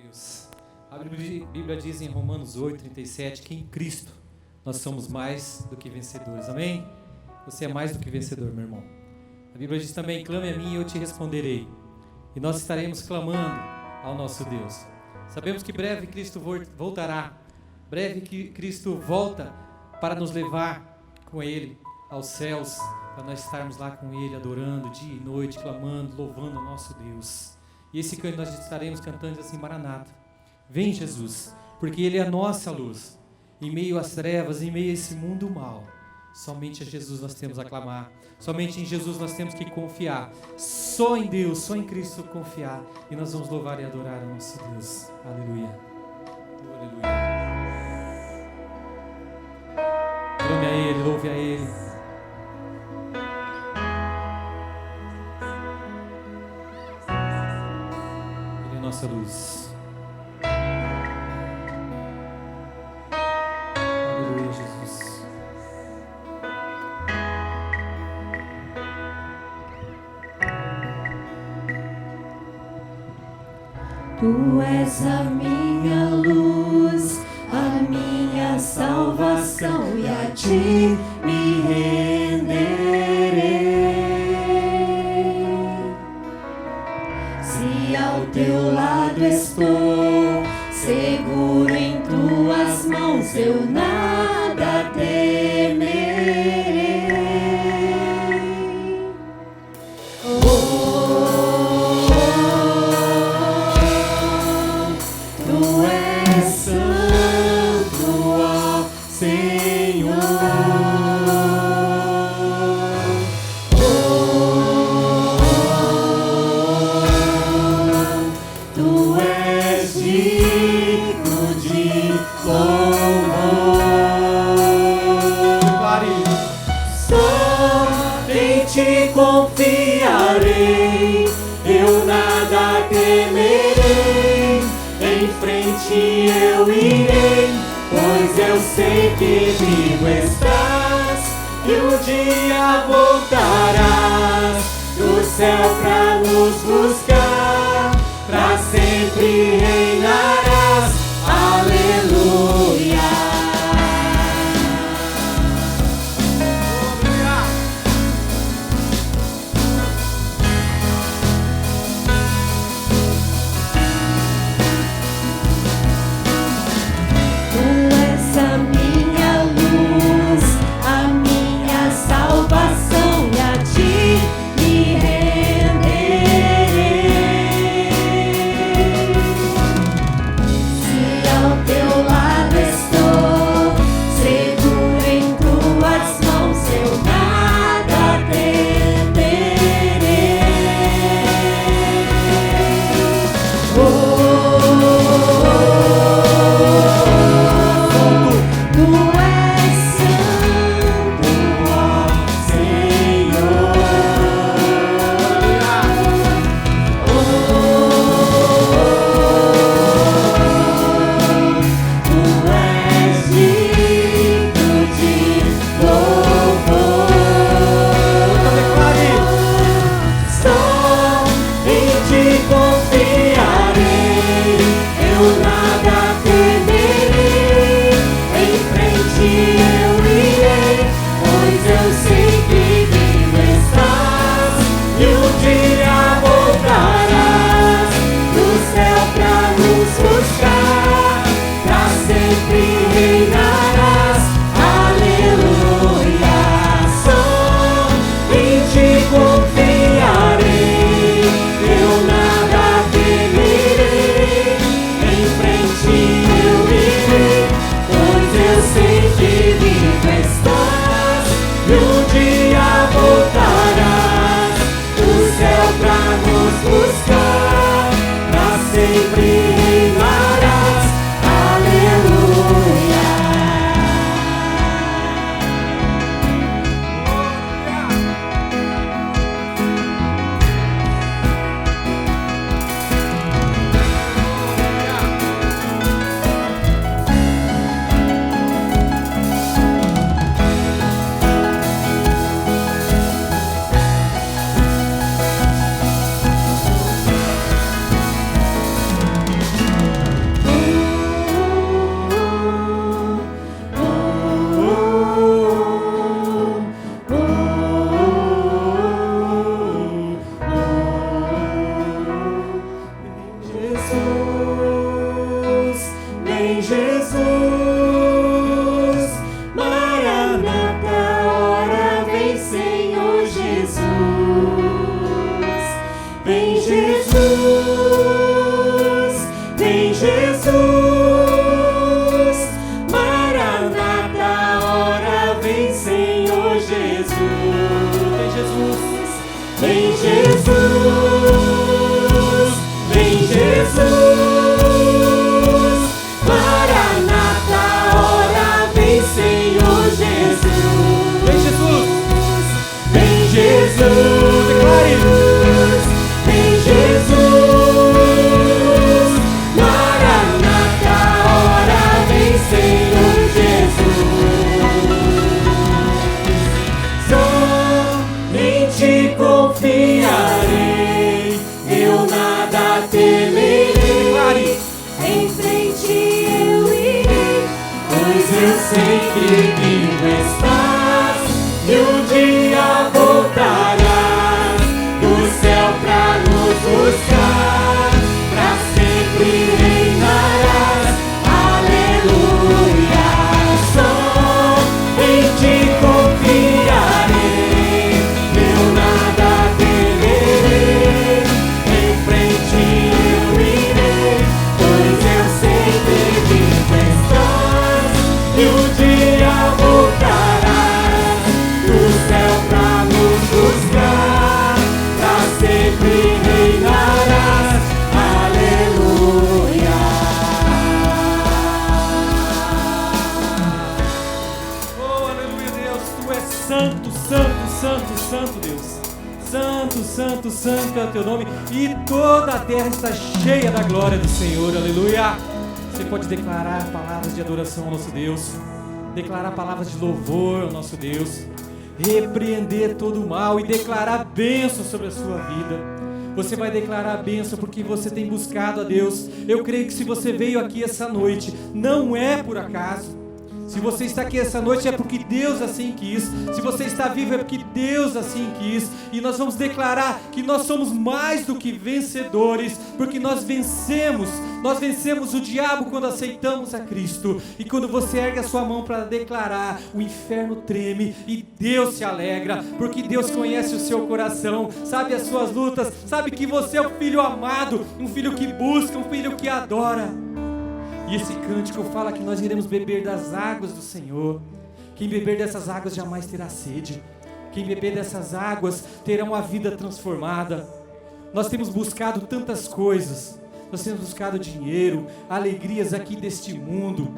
Deus. A Bíblia diz em Romanos 8:37 que em Cristo nós somos mais do que vencedores. Amém? Você é mais do que vencedor, meu irmão. A Bíblia diz também: clame a mim e eu te responderei. E nós estaremos clamando ao nosso Deus. Sabemos que breve Cristo voltará. Breve que Cristo volta para nos levar com Ele aos céus, para nós estarmos lá com Ele, adorando dia e noite, clamando, louvando o nosso Deus. E esse canto nós estaremos cantando assim: Maranata, vem Jesus, porque Ele é a nossa luz. Em meio às trevas, em meio a esse mundo mal, somente a Jesus nós temos a clamar, somente em Jesus nós temos que confiar, só em Deus, só em Cristo confiar, e nós vamos louvar e adorar o nosso Deus. Aleluia, aleluia. Clame a Ele, louve a Ele. Ele é nossa luz. Aleluia, Jesus. Tu és a minha luz, a minha salvação, e a ti me renderei. Se ao teu lado estou, seguro em tuas mãos, eu nada temerei. Tu és santo, ó Senhor. Tu és digno de louvor. Só em ti confiarei, eu nada temerei. Em frente eu irei, pois eu sei que vivo estás, e um dia voltarás do céu pra nos buscar, pra sempre reinarás. Aleluia. Tu és a minha luz, a minha salvação, e a ti me renderei. Se ao teu lado estou, seguro em tuas mãos, eu nada temerei. Tu és santo, ó Senhor. Tu és digno de louvor. Só em ti confiarei, eu nada temerei. Em frente eu irei, pois eu sei que vivo estás, e um dia voltarás do céu pra nos buscar, pra sempre reinarás. Aleluia. Só em ti confiarei, eu nada temerei. Em frente eu irei, pois eu sei que vivo estás, e um dia voltarás do céu pra nos buscar, pra sempre reinarás. Aleluia. Jesus. Maranata, ora vem, Senhor Jesus. Vem Jesus, vem Jesus. Maranata, ora vem, Senhor Jesus. Vem Jesus, Vem Jesus, vem Jesus. Maranata, ora vem, Senhor Jesus. vem Jesus, Vem Jesus, declare. vem Jesus. Maranata, ora vem, Senhor Jesus. Só em ti confiarei, eu nada temerei. Em frente eu irei, pois eu sei que vivo estás, e um dia voltarás do céu pra nos buscar, pra sempre reinarás. Aleluia, só em ti confiarei, eu nada temerei. Em frente eu irei, pois eu sei que vivo estás, e um dia voltarás do céu pra nos buscar, pra sempre reinarás. Aleluia. Oh, aleluia, Deus, tu és santo, santo, santo, santo, Deus. Santo, santo, santo é o teu nome, e toda a terra está cheia da glória do Senhor, aleluia. Você pode declarar palavras de adoração ao nosso Deus, declarar palavras de louvor ao nosso Deus, repreender todo o mal e declarar bênção sobre a sua vida. Você vai declarar bênção porque você tem buscado a Deus. Eu creio que se você veio aqui essa noite, não é por acaso. Se você está aqui essa noite é porque Deus assim quis. Se você está vivo é porque Deus assim quis. E nós vamos declarar que nós somos mais do que vencedores, porque nós vencemos o diabo quando aceitamos a Cristo. E quando você ergue a sua mão para declarar, o inferno treme e Deus se alegra, porque Deus conhece o seu coração, sabe as suas lutas, sabe que você é um filho amado, um filho que busca, um filho que adora. E esse cântico fala que nós iremos beber das águas do Senhor. Quem beber dessas águas jamais terá sede. Quem beber dessas águas terá uma vida transformada. Nós temos buscado tantas coisas. Nós temos buscado dinheiro, alegrias aqui deste mundo,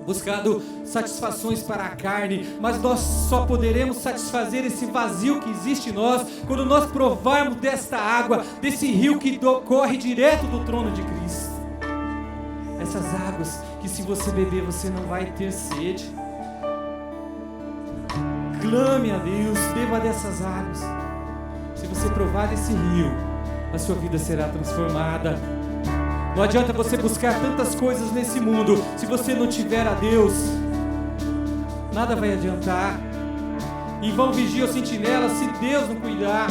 buscado satisfações para a carne, mas nós só poderemos satisfazer esse vazio que existe em nós quando nós provarmos desta água, desse rio que corre direto do trono de Cristo. Essas águas que se você beber você não vai ter sede. Clame a Deus, beba dessas águas. Se você provar desse rio, a sua vida será transformada. Não adianta você buscar tantas coisas nesse mundo, se você não tiver a Deus, nada vai adiantar. Em vão vigia o sentinela se Deus não cuidar.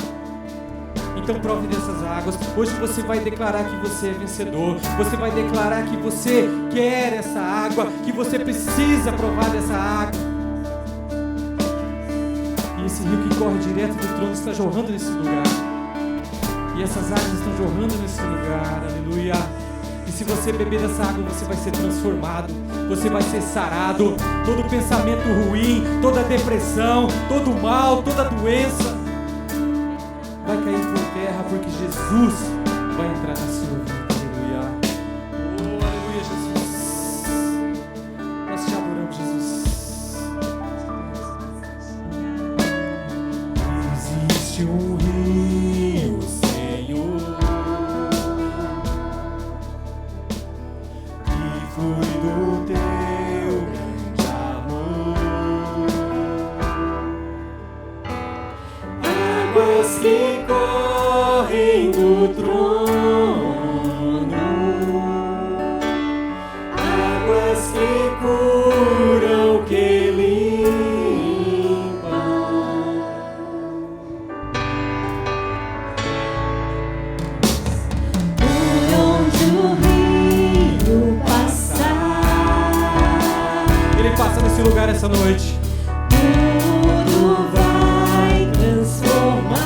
Então prove dessas águas. Hoje você vai declarar que você é vencedor. Você vai declarar que você quer essa água, que você precisa provar dessa água. E esse rio que corre direto do trono está jorrando nesse lugar. E essas águas estão jorrando nesse lugar, aleluia. E se você beber dessa água, você vai ser transformado, você vai ser sarado. Todo pensamento ruim, toda depressão, todo mal, toda doença vai cair por terra, porque Jesus vai entrar na sua vida, aleluia. Oh, aleluia, Jesus. Nós te adoramos, Jesus. Existe um rio, Senhor, que flui do teu grande amor. Águas que correm do trono, águas que curam, que limpam. Por onde o rio passar, nesse lugar essa noite. Tudo vai transformar,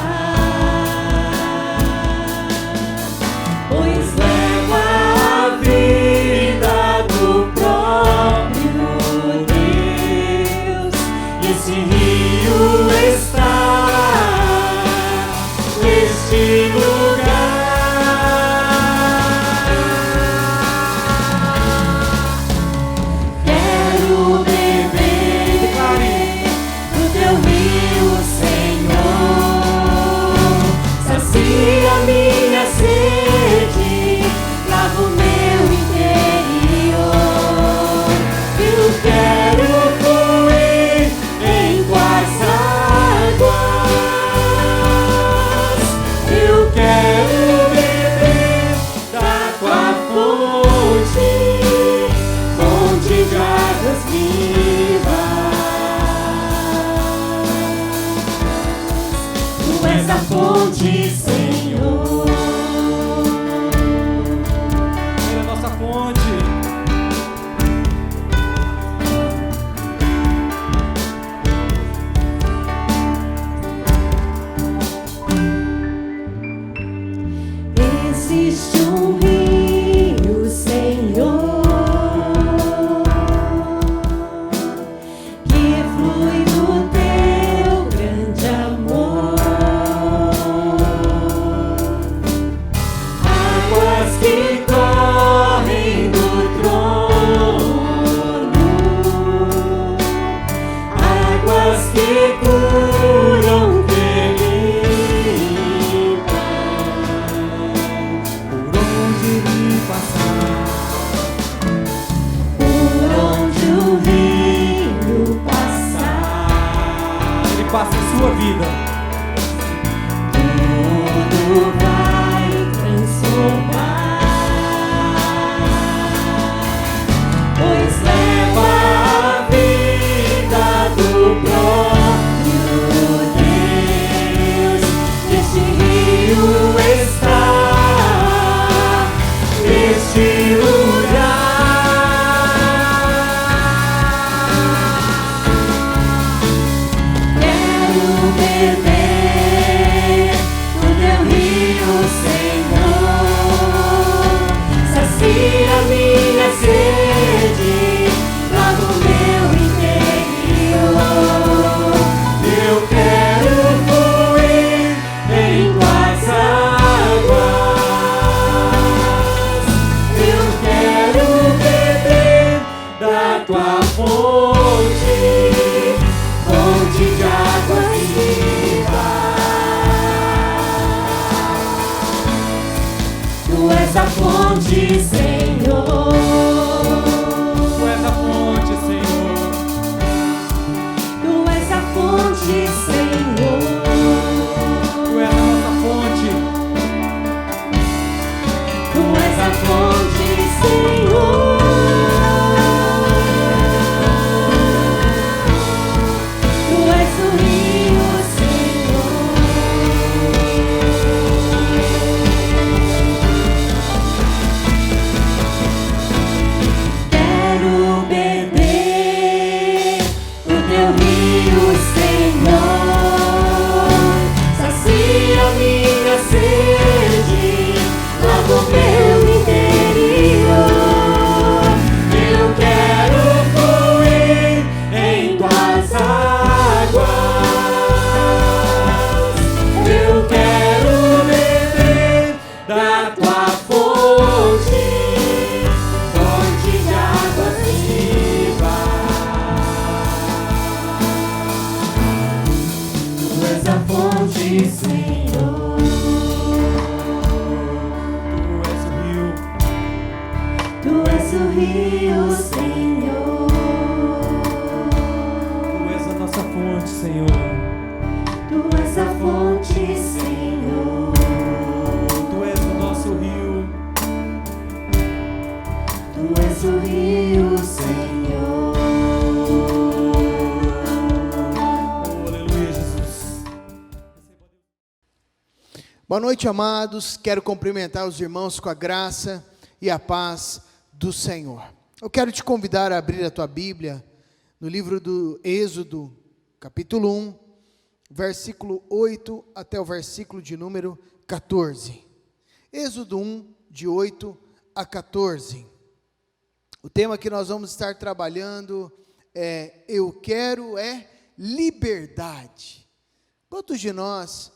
pois leva a vida do próprio Deus, e esse rio está neste lugar. Quero beber do teu rio, Senhor. Sacia minha sede, lava o meu interior. Eu quero fluir em tuas águas. Eu quero beber da tua fonte, fonte de águas vivas. Tu és a fonte, Senhor. Ele é a nossa fonte. Existe um rio, Senhor, que flui do teu grande amor. Águas que correm do trono, águas que curam, que limpam. Por onde ele passar, Por onde o rio passar, ele passa em sua vida. tudo vai transformar, pois leva a vida do próprio Deus. Este rio está neste lugar. Quero beber do teu rio, Senhor. Sacia minha sede, lava o meu interior. Eu quero fluir em tuas águas. Eu quero beber da tua fonte, fonte de águas vivas. Tu és a fonte, Senhor. Tu és a fonte, Senhor. Tu és a fonte, Senhor. Tu és a nossa fonte. Tu és a fonte, Senhor. Tu és o rio, Senhor. Quero beber do teu rio, Senhor. Sacia minha sede, lava o meu interior. Eu quero fluir em tuas águas. Eu quero beber da tua fonte, fonte de águas vivas. Tu és a fonte, Senhor. Tu és o rio. Tu és o rio, Senhor. Tu és a nossa fonte, Senhor. Tu és a fonte, Senhor. Tu és o nosso rio. Tu és o rio, Senhor. Oh, aleluia, Jesus. Boa noite, amados. Quero cumprimentar os irmãos com a graça e a paz do Senhor. Eu quero te convidar a abrir a tua Bíblia no livro do Êxodo, capítulo 1, versículo 8 até o versículo de número 14. Êxodo 1, de 8 a 14. O tema que nós vamos estar trabalhando é: eu quero liberdade. Quantos de nós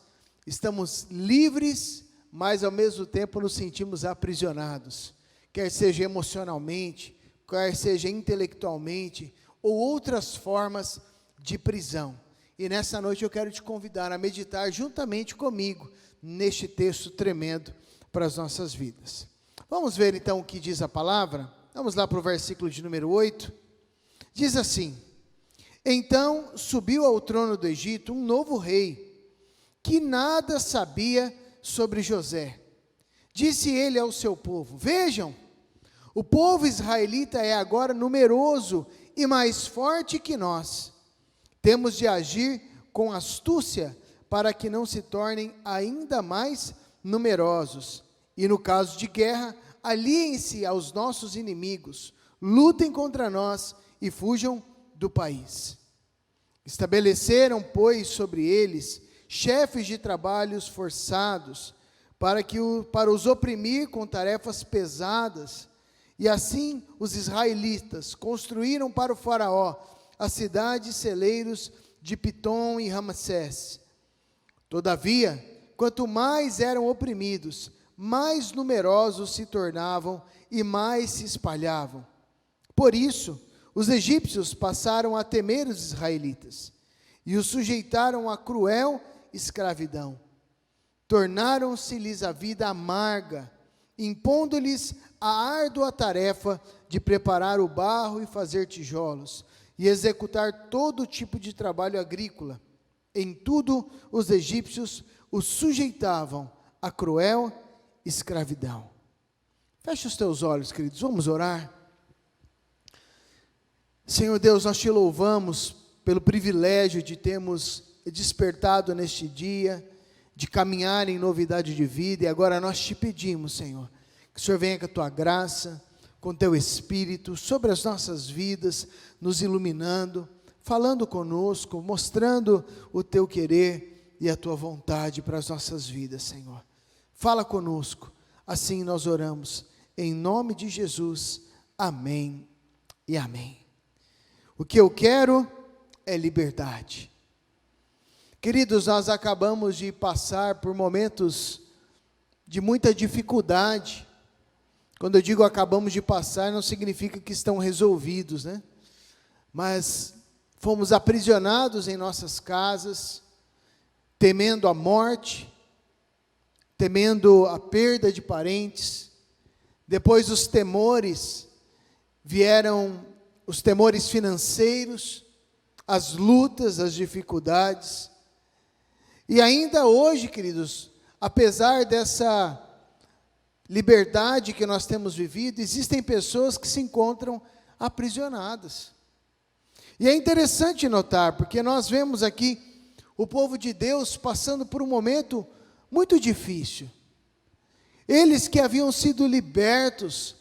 estamos livres, mas ao mesmo tempo nos sentimos aprisionados? Quer seja emocionalmente, quer seja intelectualmente, ou outras formas de prisão. E nessa noite eu quero te convidar a meditar juntamente comigo neste texto tremendo para as nossas vidas. Vamos ver então o que diz a palavra? Vamos lá para o versículo de número 8. Diz assim: então subiu ao trono do Egito um novo rei, que nada sabia sobre José. Disse ele ao seu povo: vejam, o povo israelita é agora numeroso e mais forte que nós. Temos de agir com astúcia para que não se tornem ainda mais numerosos. E no caso de guerra, aliem-se aos nossos inimigos, lutem contra nós e fujam do país. Estabeleceram, pois, sobre eles chefes de trabalhos forçados, para os oprimir com tarefas pesadas. E assim os israelitas construíram para o faraó as cidades celeiros de Pitom e Ramassés. Todavia, quanto mais eram oprimidos, mais numerosos se tornavam e mais se espalhavam. Por isso, os egípcios passaram a temer os israelitas e os sujeitaram a cruel escravidão. Tornaram-se-lhes a vida amarga, impondo-lhes a árdua tarefa de preparar o barro e fazer tijolos, e executar todo tipo de trabalho agrícola. Em tudo, os egípcios os sujeitavam a cruel escravidão. Feche os teus olhos, queridos, vamos orar. Senhor Deus, nós te louvamos pelo privilégio de termos despertado neste dia, de caminhar em novidade de vida, e agora nós te pedimos, Senhor, que o Senhor venha com a tua graça, com teu Espírito, sobre as nossas vidas, nos iluminando, falando conosco, mostrando o teu querer e a tua vontade para as nossas vidas, Senhor. Fala conosco, assim nós oramos, em nome de Jesus, amém e amém. O que eu quero é liberdade. Queridos, nós acabamos de passar por momentos de muita dificuldade. Quando eu digo acabamos de passar, não significa que estão resolvidos, né? Mas fomos aprisionados em nossas casas, temendo a morte, temendo a perda de parentes. Depois os temores, vieram os temores financeiros, as lutas, as dificuldades. E ainda hoje, queridos, apesar dessa liberdade que nós temos vivido, existem pessoas que se encontram aprisionadas. E é interessante notar, porque nós vemos aqui o povo de Deus passando por um momento muito difícil. Eles que haviam sido libertos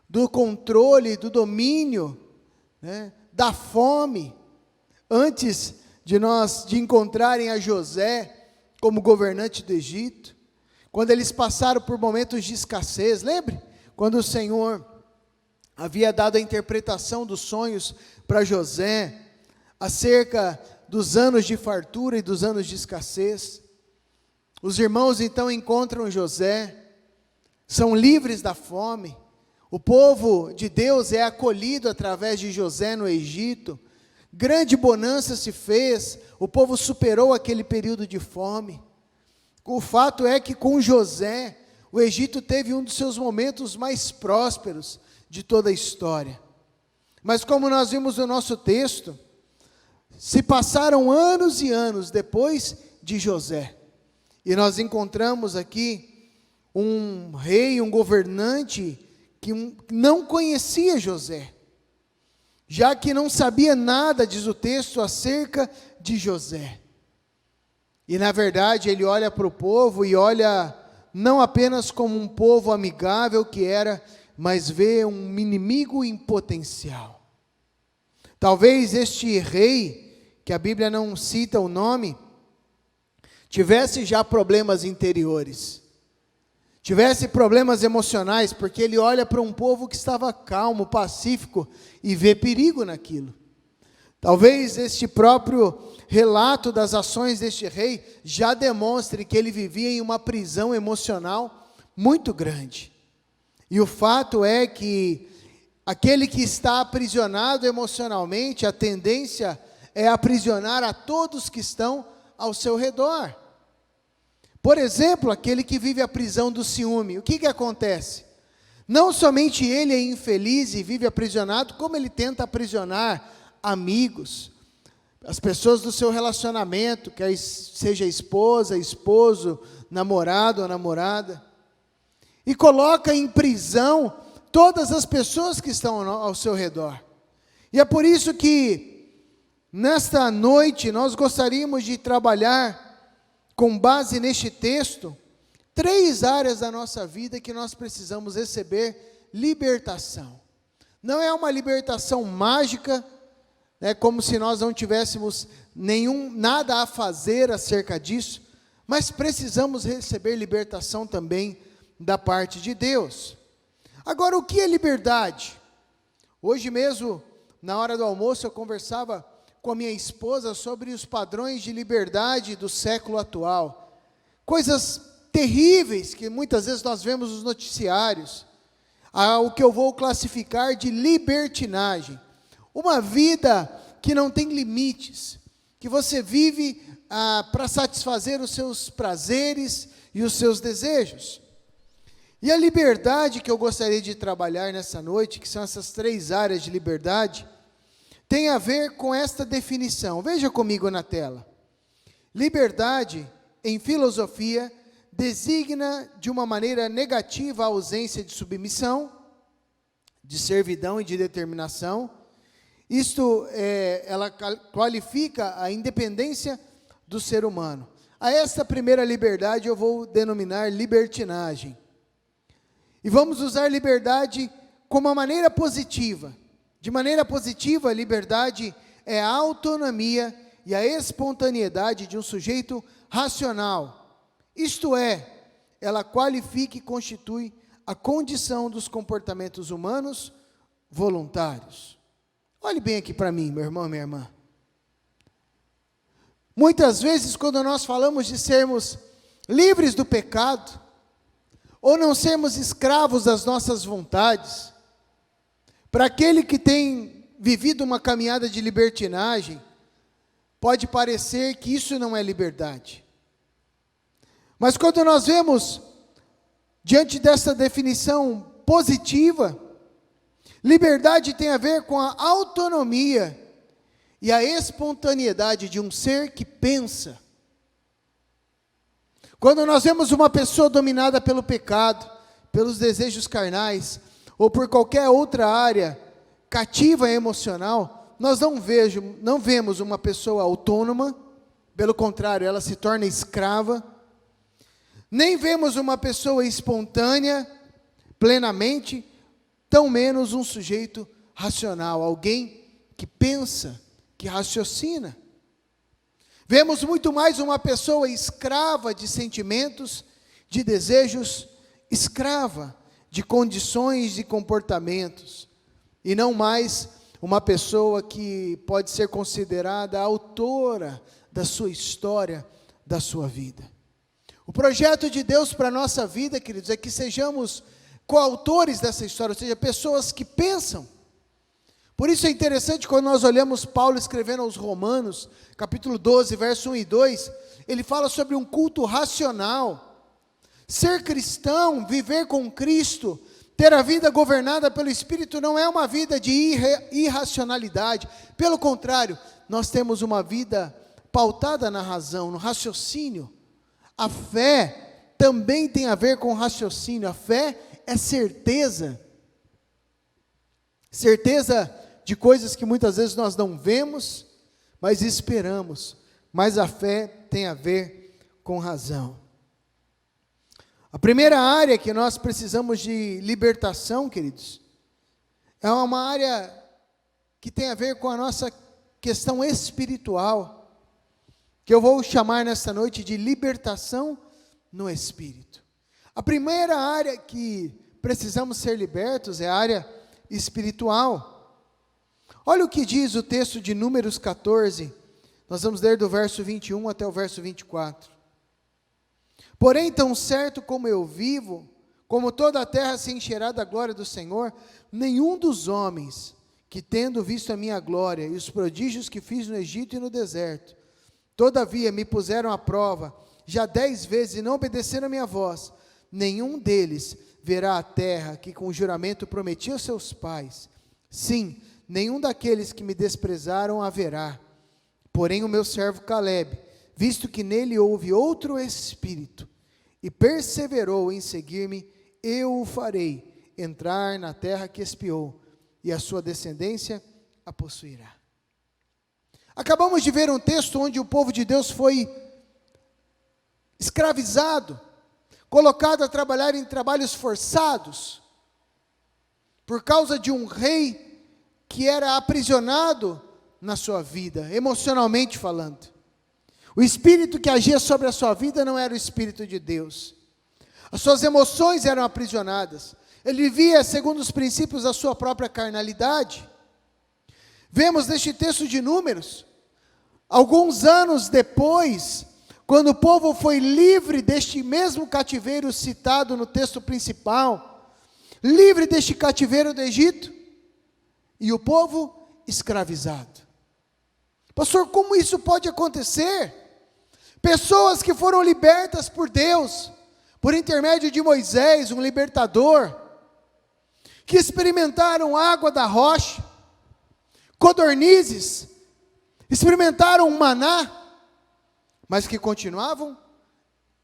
do controle, do domínio, né, da fome, antes de encontrarem a José como governante do Egito, quando eles passaram por momentos de escassez. Lembre? Quando o Senhor havia dado a interpretação dos sonhos para José, acerca dos anos de fartura e dos anos de escassez. Os irmãos então encontram José, são livres da fome. O povo de Deus é acolhido através de José no Egito. Grande bonança se fez, o povo superou aquele período de fome. O fato é que com José, o Egito teve um dos seus momentos mais prósperos de toda a história. Mas como nós vimos no nosso texto, se passaram anos e anos depois de José. E nós encontramos aqui um rei, um governante que não conhecia José, já que não sabia nada, diz o texto, acerca de José. E na verdade ele olha para o povo e olha não apenas como um povo amigável que era, mas vê um inimigo em potencial. Talvez este rei, que a Bíblia não cita o nome, tivesse já problemas interiores, tivesse problemas emocionais, porque ele olha para um povo que estava calmo, pacífico, e vê perigo naquilo. Talvez este próprio relato das ações deste rei já demonstre que ele vivia em uma prisão emocional muito grande. E o fato é que aquele que está aprisionado emocionalmente, a tendência é aprisionar a todos que estão ao seu redor. Por exemplo, aquele que vive a prisão do ciúme, o que acontece? Não somente ele é infeliz e vive aprisionado, como ele tenta aprisionar amigos, as pessoas do seu relacionamento, quer seja esposa, esposo, namorado ou namorada, e coloca em prisão todas as pessoas que estão ao seu redor. E é por isso que, nesta noite, nós gostaríamos de trabalhar, com base neste texto, 3 áreas da nossa vida que nós precisamos receber libertação. Não é uma libertação mágica, como se nós não tivéssemos nada a fazer acerca disso, mas precisamos receber libertação também da parte de Deus. Agora, o que é liberdade? Hoje mesmo, na hora do almoço, eu conversava com a minha esposa sobre os padrões de liberdade do século atual. Coisas terríveis que muitas vezes nós vemos nos noticiários. O que eu vou classificar de libertinagem. Uma vida que não tem limites, que você vive para satisfazer os seus prazeres e os seus desejos. E a liberdade que eu gostaria de trabalhar nessa noite, que são essas 3 áreas de liberdade, tem a ver com esta definição. Veja comigo na tela. Liberdade, em filosofia, designa de uma maneira negativa a ausência de submissão, de servidão e de determinação. Ela qualifica a independência do ser humano. A esta primeira liberdade eu vou denominar libertinagem. E vamos usar liberdade como uma maneira positiva. De maneira positiva, a liberdade é a autonomia e a espontaneidade de um sujeito racional. Isto é, ela qualifica e constitui a condição dos comportamentos humanos voluntários. Olhe bem aqui para mim, meu irmão e minha irmã. Muitas vezes, quando nós falamos de sermos livres do pecado, ou não sermos escravos das nossas vontades, para aquele que tem vivido uma caminhada de libertinagem, pode parecer que isso não é liberdade. Mas quando nós vemos, diante dessa definição positiva, liberdade tem a ver com a autonomia e a espontaneidade de um ser que pensa. Quando nós vemos uma pessoa dominada pelo pecado, pelos desejos carnais, ou por qualquer outra área cativa emocional, nós não vemos uma pessoa autônoma, pelo contrário, ela se torna escrava. Nem vemos uma pessoa espontânea, plenamente, tão menos um sujeito racional, alguém que pensa, que raciocina. Vemos muito mais uma pessoa escrava de sentimentos, de desejos, escrava de condições e comportamentos, e não mais uma pessoa que pode ser considerada autora da sua história, da sua vida. O projeto de Deus para a nossa vida, queridos, é que sejamos coautores dessa história, ou seja, pessoas que pensam. Por isso é interessante quando nós olhamos Paulo escrevendo aos Romanos, capítulo 12, verso 1 e 2, ele fala sobre um culto racional. Ser cristão, viver com Cristo, ter a vida governada pelo Espírito não é uma vida de irracionalidade. Pelo contrário, nós temos uma vida pautada na razão, no raciocínio. A fé também tem a ver com raciocínio. A fé é certeza. Certeza de coisas que muitas vezes nós não vemos, mas esperamos. Mas a fé tem a ver com razão. A primeira área que nós precisamos de libertação, queridos, é uma área que tem a ver com a nossa questão espiritual, que eu vou chamar nesta noite de libertação no Espírito. A primeira área que precisamos ser libertos é a área espiritual. Olha o que diz o texto de Números 14, nós vamos ler do verso 21 até o verso 24. Porém, tão certo como eu vivo, como toda a terra se encherá da glória do Senhor, nenhum dos homens que, tendo visto a minha glória e os prodígios que fiz no Egito e no deserto, todavia me puseram à prova, já 10 vezes, e não obedeceram a minha voz, nenhum deles verá a terra que com juramento prometi aos seus pais. Sim, nenhum daqueles que me desprezaram haverá. Porém o meu servo Caleb, visto que nele houve outro espírito, e perseverou em seguir-me, eu o farei entrar na terra que espiou, e a sua descendência a possuirá. Acabamos de ver um texto onde o povo de Deus foi escravizado, colocado a trabalhar em trabalhos forçados, por causa de um rei que era aprisionado na sua vida, emocionalmente falando. O espírito que agia sobre a sua vida não era o Espírito de Deus. As suas emoções eram aprisionadas. Ele vivia segundo os princípios da sua própria carnalidade. Vemos neste texto de Números, alguns anos depois, quando o povo foi livre deste mesmo cativeiro citado no texto principal, livre deste cativeiro do Egito, e o povo escravizado. Pastor, como isso pode acontecer? Pessoas que foram libertas por Deus, por intermédio de Moisés, um libertador, que experimentaram água da rocha, codornizes, experimentaram maná, mas que continuavam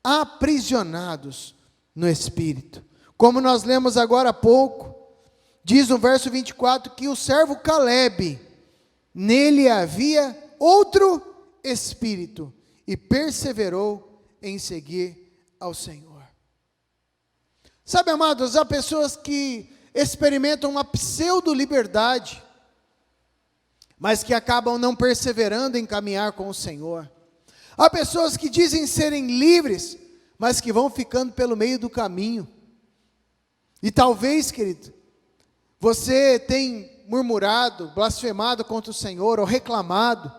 aprisionados no Espírito. Como nós lemos agora há pouco, diz no verso 24 que o servo Caleb, nele havia outro Espírito, e perseverou em seguir ao Senhor. Sabe, amados, há pessoas que experimentam uma pseudo-liberdade, mas que acabam não perseverando em caminhar com o Senhor. Há pessoas que dizem serem livres, mas que vão ficando pelo meio do caminho. E talvez, querido, você tem murmurado, blasfemado contra o Senhor, ou reclamado.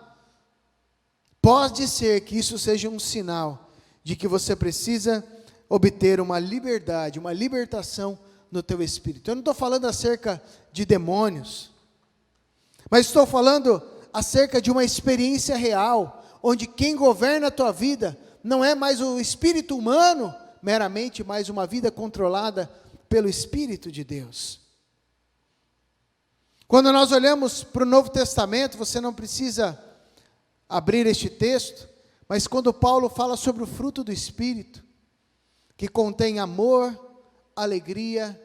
Pode ser que isso seja um sinal de que você precisa obter uma liberdade, uma libertação no teu espírito. Eu não estou falando acerca de demônios, mas estou falando acerca de uma experiência real, onde quem governa a tua vida não é mais o espírito humano, meramente, mas uma vida controlada pelo Espírito de Deus. Quando nós olhamos para o Novo Testamento, você não precisa abrir este texto, mas quando Paulo fala sobre o fruto do Espírito, que contém amor, alegria,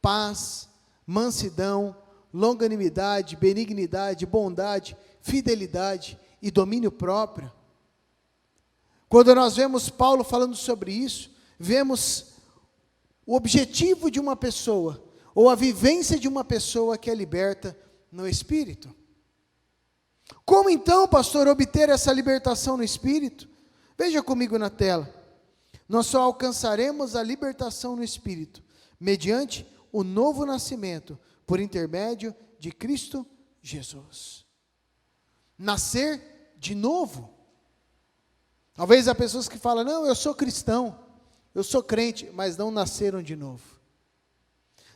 paz, mansidão, longanimidade, benignidade, bondade, fidelidade e domínio próprio. Quando nós vemos Paulo falando sobre isso, vemos o objetivo de uma pessoa, ou a vivência de uma pessoa que é liberta no Espírito. Como então, pastor, obter essa libertação no Espírito? Veja comigo na tela. Nós só alcançaremos a libertação no Espírito mediante o novo nascimento por intermédio de Cristo Jesus. Nascer de novo. Talvez há pessoas que falam, não, eu sou cristão, eu sou crente, mas não nasceram de novo.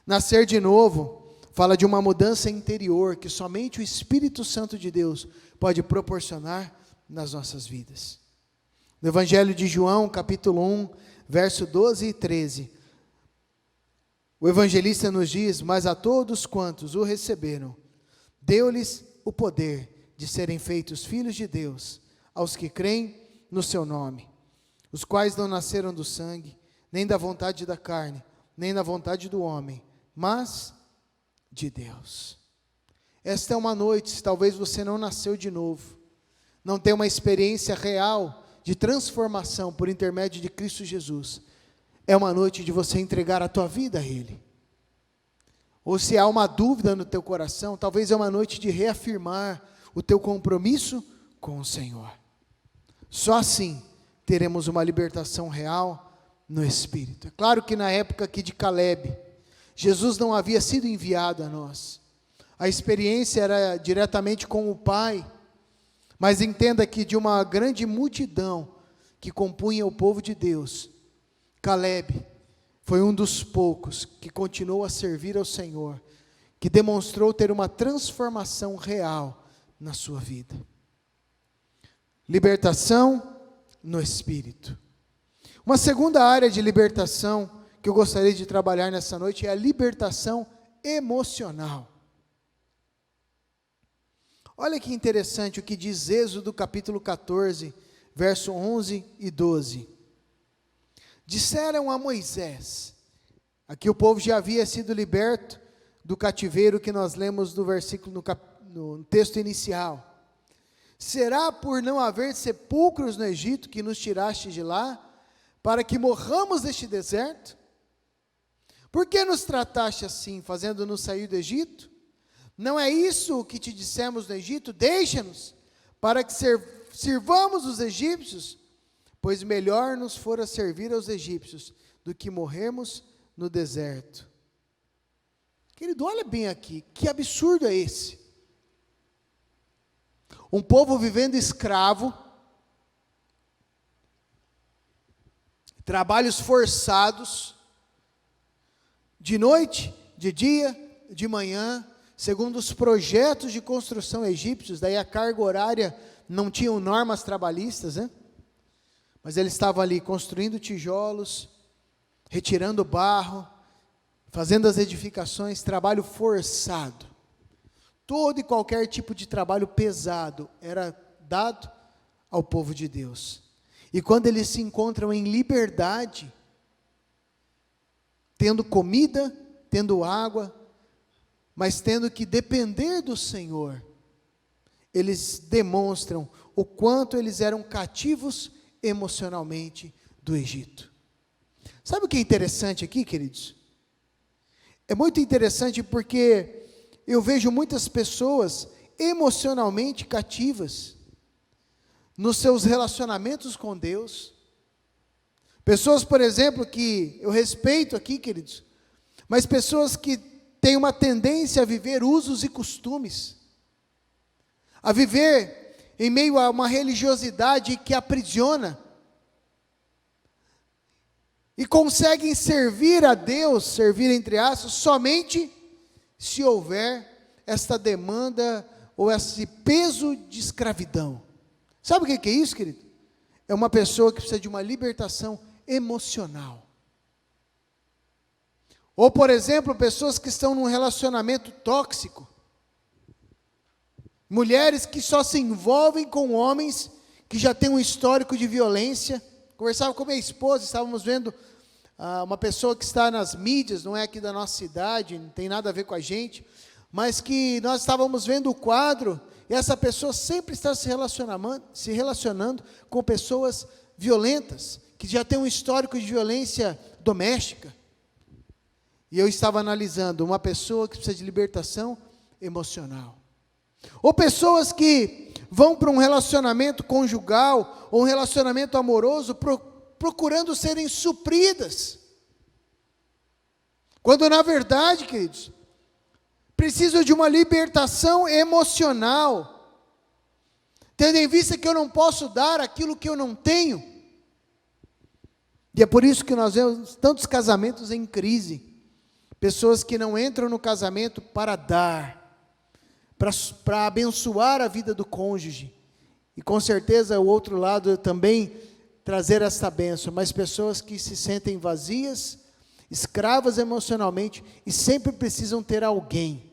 Nascer de novo fala de uma mudança interior que somente o Espírito Santo de Deus pode proporcionar nas nossas vidas. No Evangelho de João, capítulo 1, verso 12 e 13, o evangelista nos diz, mas a todos quantos o receberam, deu-lhes o poder de serem feitos filhos de Deus, aos que creem no seu nome, os quais não nasceram do sangue, nem da vontade da carne, nem da vontade do homem, mas de Deus. Esta é uma noite, se talvez você não nasceu de novo, não tem uma experiência real de transformação por intermédio de Cristo Jesus, é uma noite de você entregar a tua vida a Ele. ou se há uma dúvida no teu coração, talvez é uma noite de reafirmar o teu compromisso com o Senhor. Só assim teremos uma libertação real no Espírito. É claro que na época aqui de Caleb, Jesus não havia sido enviado a nós. A experiência era diretamente com o Pai, mas entenda que de uma grande multidão que compunha o povo de Deus, Caleb foi um dos poucos que continuou a servir ao Senhor, que demonstrou ter uma transformação real na sua vida. Libertação no Espírito. Uma segunda área de libertação que eu gostaria de trabalhar nessa noite é a libertação emocional. Olha que interessante o que diz Êxodo capítulo 14, verso 11 e 12. Disseram a Moisés, aqui o povo já havia sido liberto do cativeiro que nós lemos no versículo, no texto inicial. Será por não haver sepulcros no Egito que nos tiraste de lá, para que morramos neste deserto? Por que nos trataste assim, fazendo-nos sair do Egito? Não é isso o que te dissemos no Egito? Deixa-nos, para que sirvamos os egípcios, pois melhor nos fora servir aos egípcios, do que morrermos no deserto. Querido, olha bem aqui, que absurdo é esse? Um povo vivendo escravo, trabalhos forçados, de noite, de dia, de manhã, segundo os projetos de construção egípcios, daí a carga horária não tinham normas trabalhistas, né? Mas eles estavam ali construindo tijolos, retirando barro, fazendo as edificações, trabalho forçado. Todo e qualquer tipo de trabalho pesado era dado ao povo de Deus. E quando eles se encontram em liberdade, tendo comida, tendo água, mas tendo que depender do Senhor, eles demonstram o quanto eles eram cativos emocionalmente do Egito. Sabe o que é interessante aqui, queridos? É muito interessante porque eu vejo muitas pessoas emocionalmente cativas nos seus relacionamentos com Deus. Pessoas, por exemplo, que eu respeito aqui, queridos, mas pessoas que têm uma tendência a viver usos e costumes, a viver em meio a uma religiosidade que aprisiona, e conseguem servir a Deus, servir entre aspas, somente se houver esta demanda ou esse peso de escravidão. Sabe o que é isso, querido? É uma pessoa que precisa de uma libertação emocional. Ou, por exemplo, pessoas que estão num relacionamento tóxico. Mulheres que só se envolvem com homens que já têm um histórico de violência. Conversava com minha esposa, estávamos vendo uma pessoa que está nas mídias, não é aqui da nossa cidade, não tem nada a ver com a gente, mas que nós estávamos vendo o quadro, e essa pessoa sempre está se relacionando com pessoas violentas, que já têm um histórico de violência doméstica. E eu estava analisando uma pessoa que precisa de libertação emocional. Ou pessoas que vão para um relacionamento conjugal, ou um relacionamento amoroso, procurando serem supridas, quando na verdade, queridos, preciso de uma libertação emocional, tendo em vista que eu não posso dar aquilo que eu não tenho. E é por isso que nós vemos tantos casamentos em crise, pessoas que não entram no casamento para dar, para abençoar a vida do cônjuge, e com certeza o outro lado também trazer essa bênção, mas pessoas que se sentem vazias, escravas emocionalmente, e sempre precisam ter alguém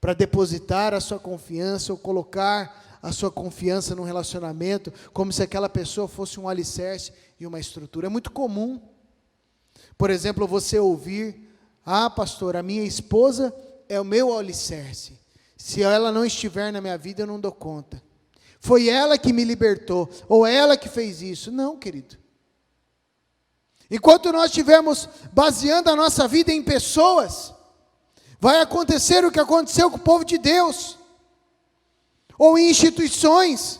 para depositar a sua confiança, ou colocar a sua confiança num relacionamento, como se aquela pessoa fosse um alicerce e uma estrutura. É muito comum, por exemplo, você ouvir: ah, pastor, a minha esposa é o meu alicerce, se ela não estiver na minha vida eu não dou conta. Foi ela que me libertou, ou ela que fez isso. Não, querido. Enquanto nós estivermos baseando a nossa vida em pessoas, Vai acontecer o que aconteceu com o povo de Deus, ou em instituições.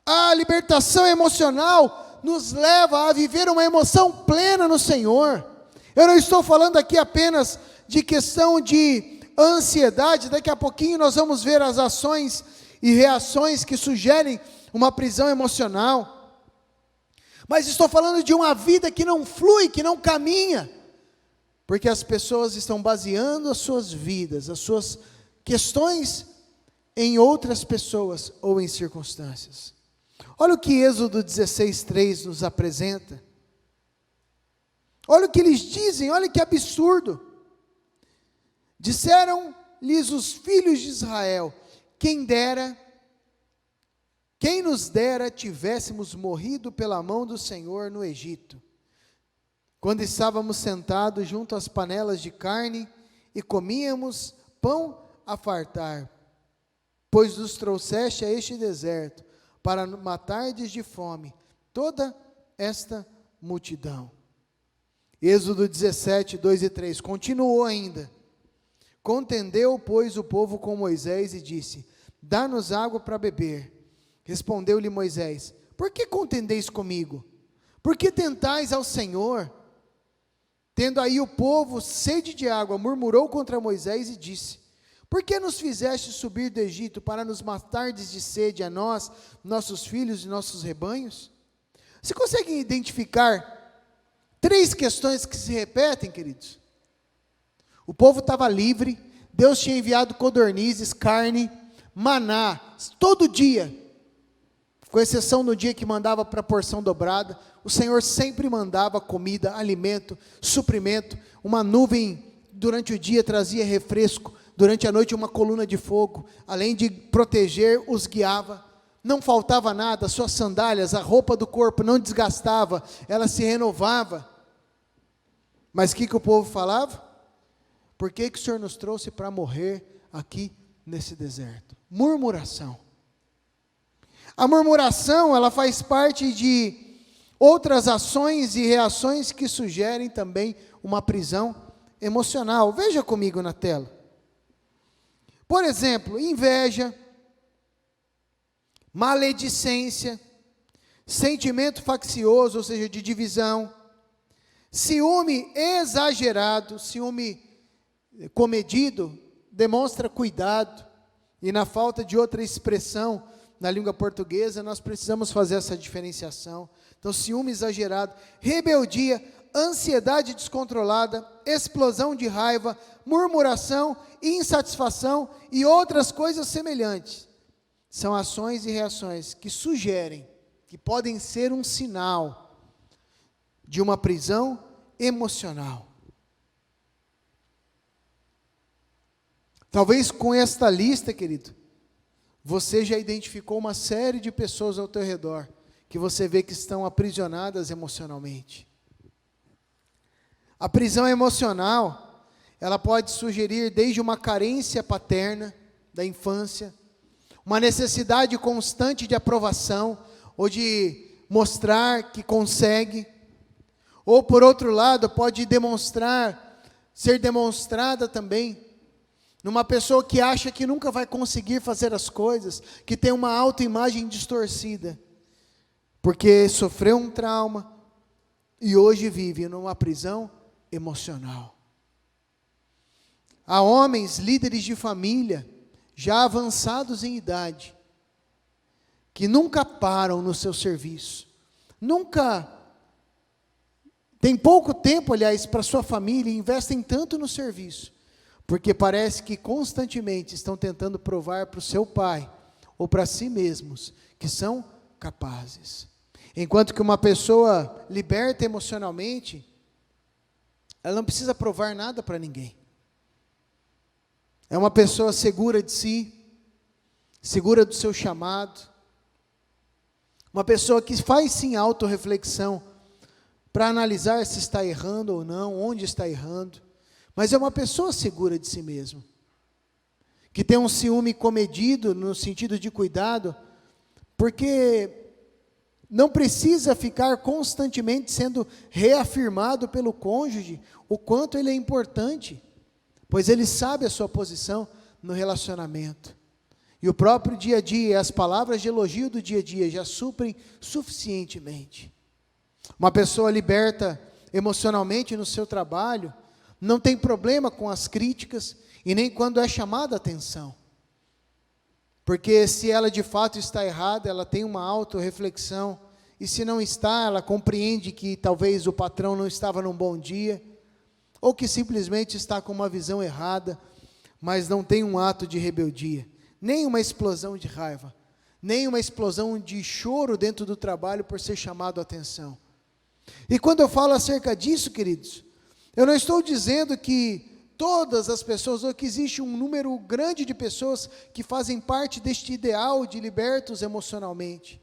A libertação emocional nos leva a viver uma emoção plena no Senhor. Eu não estou falando aqui apenas de questão de ansiedade. Daqui a pouquinho nós vamos ver as ações e reações que sugerem uma prisão emocional. Mas estou falando de uma vida que não flui, que não caminha, porque as pessoas estão baseando as suas vidas, as suas questões em outras pessoas ou em circunstâncias. Olha o que Êxodo 16:3 nos apresenta. Olha o que eles dizem, olha que absurdo. Disseram-lhes os filhos de Israel: quem nos dera tivéssemos morrido pela mão do Senhor no Egito, quando estávamos sentados junto às panelas de carne e comíamos pão a fartar, pois nos trouxeste a este deserto para matardes de fome toda esta multidão. Êxodo 17:2-3, continuou ainda. Contendeu, pois, o povo com Moisés e disse: dá-nos água para beber. Respondeu-lhe Moisés: por que contendeis comigo? Por que tentais ao Senhor? Tendo aí o povo sede de água, murmurou contra Moisés e disse: por que nos fizeste subir do Egito para nos matardes de sede a nós, nossos filhos e nossos rebanhos? Você consegue identificar 3 questões que se repetem, queridos? O povo estava livre, Deus tinha enviado codornizes, carne, maná, todo dia, com exceção no dia que mandava para a porção dobrada. O Senhor sempre mandava comida, alimento, suprimento. Uma nuvem durante o dia trazia refresco, durante a noite uma coluna de fogo, além de proteger, os guiava. Não faltava nada, suas sandálias, a roupa do corpo não desgastava, ela se renovava. Mas o que o povo falava? Por que o Senhor nos trouxe para morrer aqui nesse deserto? Murmuração. A murmuração, ela faz parte de outras ações e reações que sugerem também uma prisão emocional. Veja comigo na tela. Por exemplo, inveja, maledicência, sentimento faccioso, ou seja, de divisão, ciúme exagerado, ciúme comedido, demonstra cuidado, e na falta de outra expressão na língua portuguesa, nós precisamos fazer essa diferenciação. Então, ciúme exagerado, rebeldia, ansiedade descontrolada, explosão de raiva, murmuração, insatisfação e outras coisas semelhantes. São ações e reações que sugerem, que podem ser um sinal de uma prisão emocional. Talvez com esta lista, querido, você já identificou uma série de pessoas ao teu redor, que você vê que estão aprisionadas emocionalmente. A prisão emocional, ela pode sugerir desde uma carência paterna da infância, uma necessidade constante de aprovação, ou de mostrar que consegue, ou por outro lado, pode ser demonstrada também, numa pessoa que acha que nunca vai conseguir fazer as coisas, que tem uma autoimagem distorcida, porque sofreu um trauma, e hoje vive numa prisão emocional. Há homens, líderes de família, já avançados em idade, que nunca param no seu serviço, tem pouco tempo, aliás, para sua família, e investem tanto no serviço, porque parece que constantemente estão tentando provar para o seu pai, ou para si mesmos, que são capazes. Enquanto que uma pessoa liberta emocionalmente, ela não precisa provar nada para ninguém. É uma pessoa segura de si, segura do seu chamado, uma pessoa que faz sim autorreflexão, para analisar se está errando ou não, onde está errando, mas é uma pessoa segura de si mesmo, que tem um ciúme comedido, no sentido de cuidado, porque não precisa ficar constantemente sendo reafirmado pelo cônjuge, o quanto ele é importante. pois Ele sabe a sua posição no relacionamento. E o próprio dia a dia, as palavras de elogio do dia a dia já suprem suficientemente. Uma pessoa liberta emocionalmente no seu trabalho, não tem problema com as críticas e nem quando é chamada a atenção. Porque se ela de fato está errada, ela tem uma autorreflexão, e se não está, ela compreende que talvez o patrão não estava num bom dia, ou que simplesmente está com uma visão errada, mas não tem um ato de rebeldia, nem uma explosão de raiva, nem uma explosão de choro dentro do trabalho por ser chamado a atenção. E quando eu falo acerca disso, queridos, eu não estou dizendo que todas as pessoas, ou que existe um número grande de pessoas que fazem parte deste ideal de libertos emocionalmente.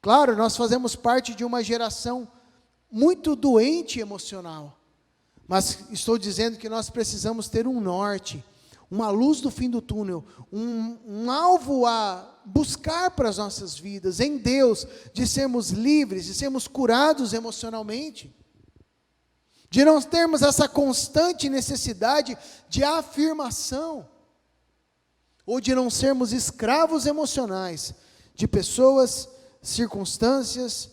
Claro, nós fazemos parte de uma geração muito doente emocional, mas estou dizendo que nós precisamos ter um norte, uma luz do fim do túnel, um alvo a buscar para as nossas vidas, em Deus, de sermos livres, de sermos curados emocionalmente, de não termos essa constante necessidade de afirmação, ou de não sermos escravos emocionais de pessoas, circunstâncias,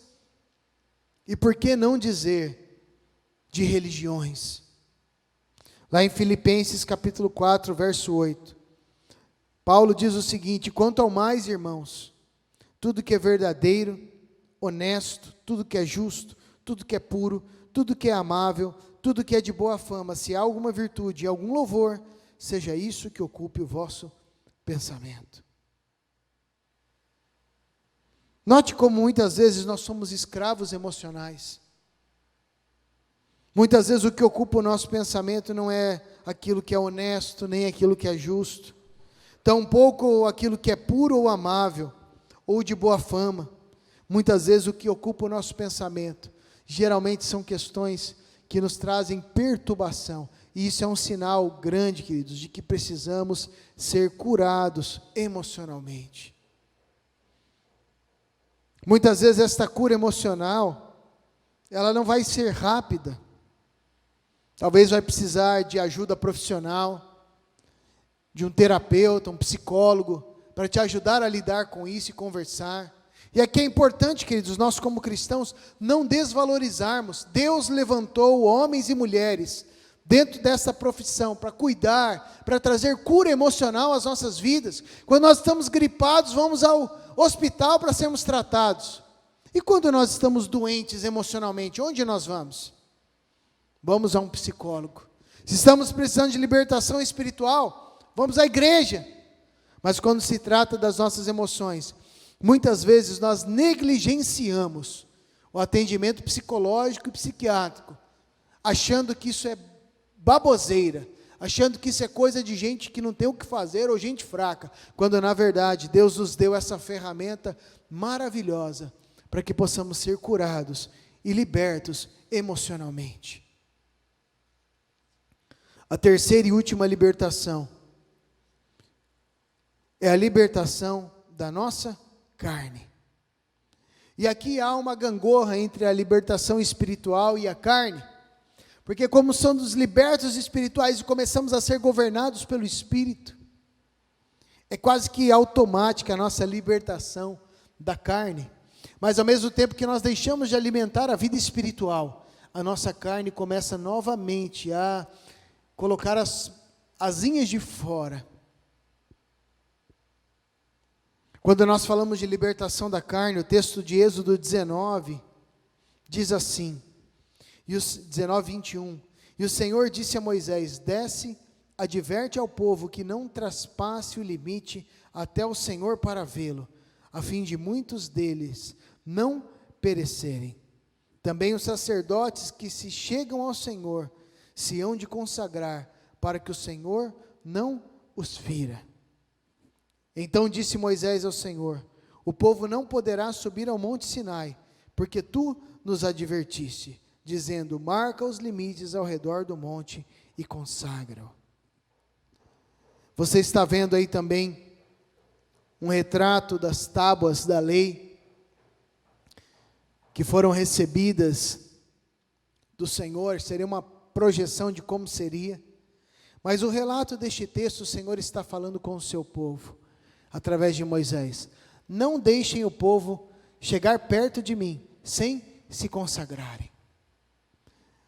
e por que não dizer, de religiões. Lá em Filipenses capítulo 4, verso 8, Paulo diz o seguinte: quanto ao mais, irmãos, tudo que é verdadeiro, honesto, tudo que é justo, tudo que é puro, tudo que é amável, tudo que é de boa fama, se há alguma virtude e algum louvor, seja isso que ocupe o vosso pensamento. Note como muitas vezes nós somos escravos emocionais. Muitas vezes o que ocupa o nosso pensamento não é aquilo que é honesto, nem aquilo que é justo, tampouco aquilo que é puro ou amável, ou de boa fama. Muitas vezes o que ocupa o nosso pensamento, geralmente são questões que nos trazem perturbação, e isso é um sinal grande, queridos, de que precisamos ser curados emocionalmente. Muitas vezes esta cura emocional, ela não vai ser rápida. Talvez vai precisar de ajuda profissional, de um terapeuta, um psicólogo, para te ajudar a lidar com isso e conversar. E aqui é importante, queridos, nós como cristãos, não desvalorizarmos. Deus levantou homens e mulheres dentro dessa profissão para cuidar, para trazer cura emocional às nossas vidas. Quando nós estamos gripados, vamos ao hospital para sermos tratados. E quando nós estamos doentes emocionalmente, onde nós vamos? Vamos a um psicólogo. Se estamos precisando de libertação espiritual, vamos à igreja. Mas quando se trata das nossas emoções, muitas vezes nós negligenciamos o atendimento psicológico e psiquiátrico, achando que isso é baboseira, achando que isso é coisa de gente que não tem o que fazer ou gente fraca, quando na verdade Deus nos deu essa ferramenta maravilhosa para que possamos ser curados e libertos emocionalmente. A terceira e última libertação é a libertação da nossa carne. E aqui há uma gangorra entre a libertação espiritual e a carne, porque como somos libertos espirituais e começamos a ser governados pelo Espírito, é quase que automática a nossa libertação da carne, mas ao mesmo tempo que nós deixamos de alimentar a vida espiritual, a nossa carne começa novamente a colocar as asinhas de fora. Quando nós falamos de libertação da carne, o texto de Êxodo 19 diz assim, 19, 21, e o Senhor disse a Moisés, desce, adverte ao povo que não traspasse o limite até o Senhor para vê-lo, a fim de muitos deles não perecerem. Também os sacerdotes que se chegam ao Senhor se hão de consagrar, para que o Senhor não os fira. Então disse Moisés ao Senhor, o povo não poderá subir ao monte Sinai, porque tu nos advertiste, dizendo, marca os limites ao redor do monte e consagra-o. Você está vendo aí também um retrato das tábuas da lei, que foram recebidas do Senhor, seria uma projeção de como seria, Mas o relato deste texto, o Senhor está falando com o seu povo, através de Moisés. Não deixem o povo chegar perto de mim, sem se consagrarem.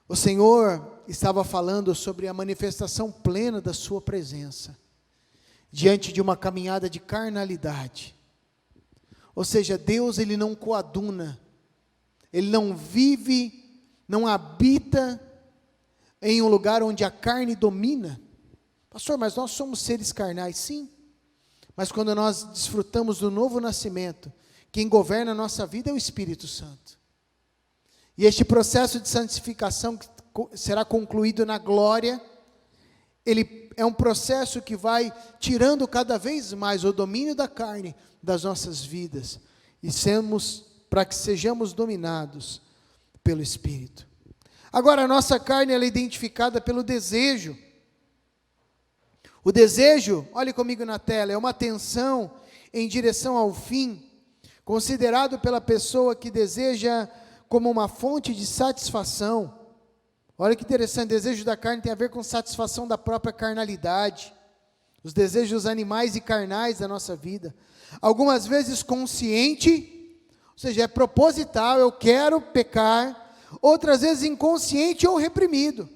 O Senhor estava falando sobre a manifestação plena da sua presença, diante de uma caminhada de carnalidade. Ou seja, Deus, Ele não coaduna, Ele não vive, não habita em um lugar onde a carne domina. Pastor, mas nós somos seres carnais, sim. Mas quando nós desfrutamos do novo nascimento, quem governa a nossa vida é o Espírito Santo. E este processo de santificação que será concluído na glória, ele é um processo que vai tirando cada vez mais o domínio da carne das nossas vidas, e para que sejamos dominados pelo Espírito. Agora, a nossa carne ela é identificada pelo desejo. O desejo, olhe comigo na tela, é uma tensão em direção ao fim, considerado pela pessoa que deseja como uma fonte de satisfação. Olha que interessante, o desejo da carne tem a ver com satisfação da própria carnalidade, os desejos animais e carnais da nossa vida. Algumas vezes consciente, ou seja, é proposital, eu quero pecar. Outras vezes inconsciente ou reprimido.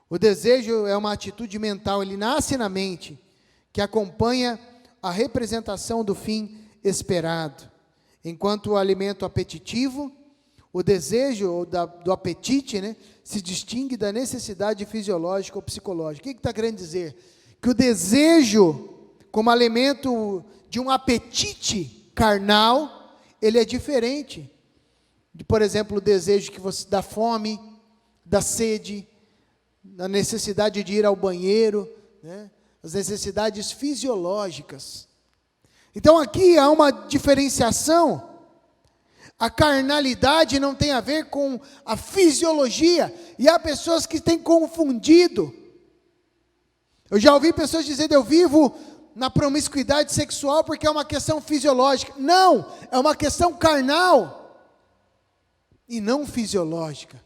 O desejo é uma atitude mental, ele nasce na mente, que acompanha a representação do fim esperado. Enquanto o alimento apetitivo, o desejo do apetite, se distingue da necessidade fisiológica ou psicológica. O que está querendo dizer? Que o desejo, como alimento de um apetite carnal, ele é diferente de, por exemplo, o desejo da fome, da sede, da necessidade de ir ao banheiro, as necessidades fisiológicas. Então aqui há uma diferenciação. A carnalidade não tem a ver com a fisiologia, e há pessoas que têm confundido. Eu já ouvi pessoas dizendo, eu vivo na promiscuidade sexual porque é uma questão fisiológica. Não, é uma questão carnal e não fisiológica.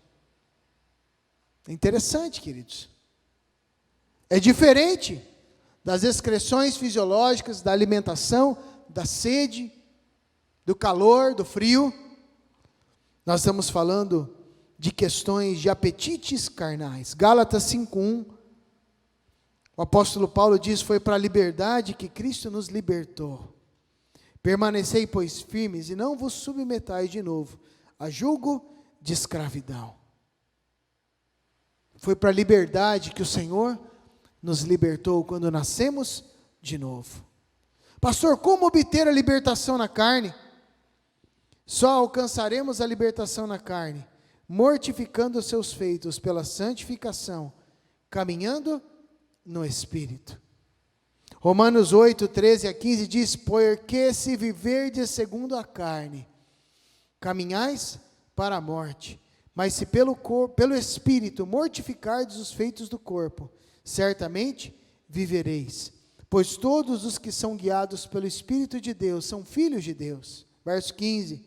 É interessante, queridos. É diferente das excreções fisiológicas, da alimentação, da sede, do calor, do frio. Nós estamos falando de questões de apetites carnais. Gálatas 5:1, o apóstolo Paulo diz, foi para a liberdade que Cristo nos libertou. Permanecei, pois, firmes, e não vos submetais de novo a julgo de escravidão. Foi para a liberdade que o Senhor nos libertou quando nascemos de novo. Pastor, como obter a libertação na carne? Só alcançaremos a libertação na carne, mortificando os seus feitos pela santificação, caminhando no Espírito. Romanos 8, 13 a 15 diz, porque se viverdes segundo a carne, caminhais para a morte, mas se pelo Espírito mortificardes os feitos do corpo, certamente vivereis. Pois todos os que são guiados pelo Espírito de Deus são filhos de Deus. Verso 15,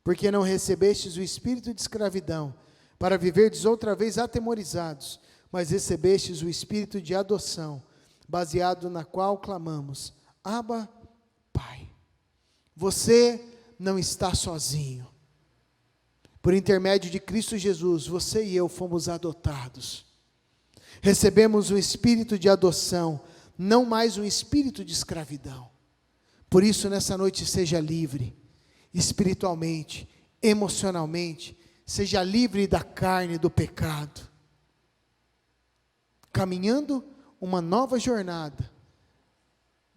porque não recebestes o espírito de escravidão, para viverdes outra vez atemorizados, mas recebestes o espírito de adoção, baseado na qual clamamos, Abba, Pai. Você não está sozinho. Por intermédio de Cristo Jesus, você e eu fomos adotados. Recebemos um espírito de adoção, não mais um espírito de escravidão. Por isso, nessa noite, seja livre, espiritualmente, emocionalmente, seja livre da carne, do pecado, caminhando uma nova jornada,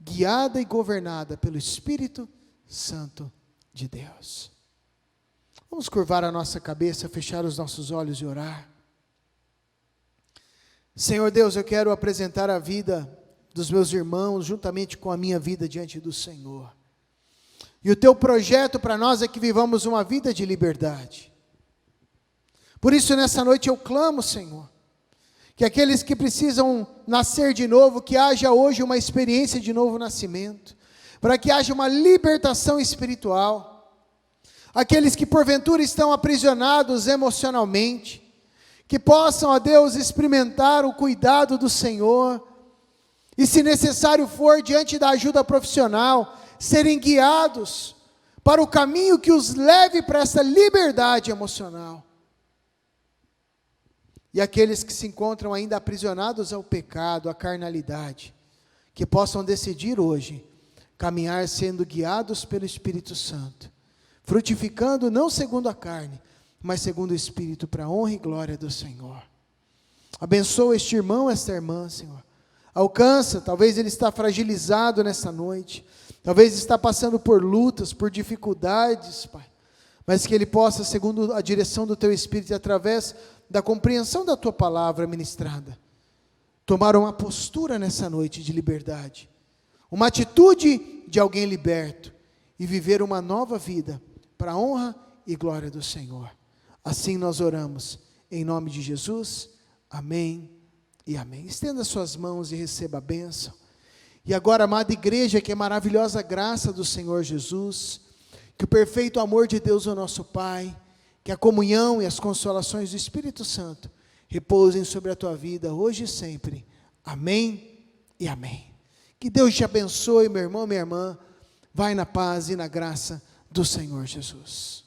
guiada e governada pelo Espírito Santo de Deus. Vamos curvar a nossa cabeça, fechar os nossos olhos e orar. Senhor Deus, eu quero apresentar a vida dos meus irmãos, juntamente com a minha vida diante do Senhor. E o teu projeto para nós é que vivamos uma vida de liberdade. Por isso, nessa noite eu clamo, Senhor, que aqueles que precisam nascer de novo, que haja hoje uma experiência de novo nascimento, para que haja uma libertação espiritual. Aqueles que porventura estão aprisionados emocionalmente, que possam, ó Deus, experimentar o cuidado do Senhor, e se necessário for, diante da ajuda profissional, serem guiados para o caminho que os leve para essa liberdade emocional. E aqueles que se encontram ainda aprisionados ao pecado, à carnalidade, que possam decidir hoje, caminhar sendo guiados pelo Espírito Santo, frutificando não segundo a carne, mas segundo o Espírito, para a honra e glória do Senhor. Abençoa este irmão, esta irmã, Senhor. Alcança, talvez ele está fragilizado nessa noite, talvez está passando por lutas, por dificuldades, Pai, mas que ele possa, segundo a direção do Teu Espírito, através da compreensão da Tua palavra ministrada, tomar uma postura nessa noite de liberdade, uma atitude de alguém liberto, e viver uma nova vida, para a honra e glória do Senhor. Assim nós oramos, em nome de Jesus, amém e amém. Estenda suas mãos e receba a bênção. E agora, amada igreja, que é maravilhosa graça do Senhor Jesus, que o perfeito amor de Deus, o nosso Pai, que a comunhão e as consolações do Espírito Santo repousem sobre a tua vida, hoje e sempre. Amém e amém. Que Deus te abençoe, meu irmão, minha irmã. Vai na paz e na graça do Senhor Jesus.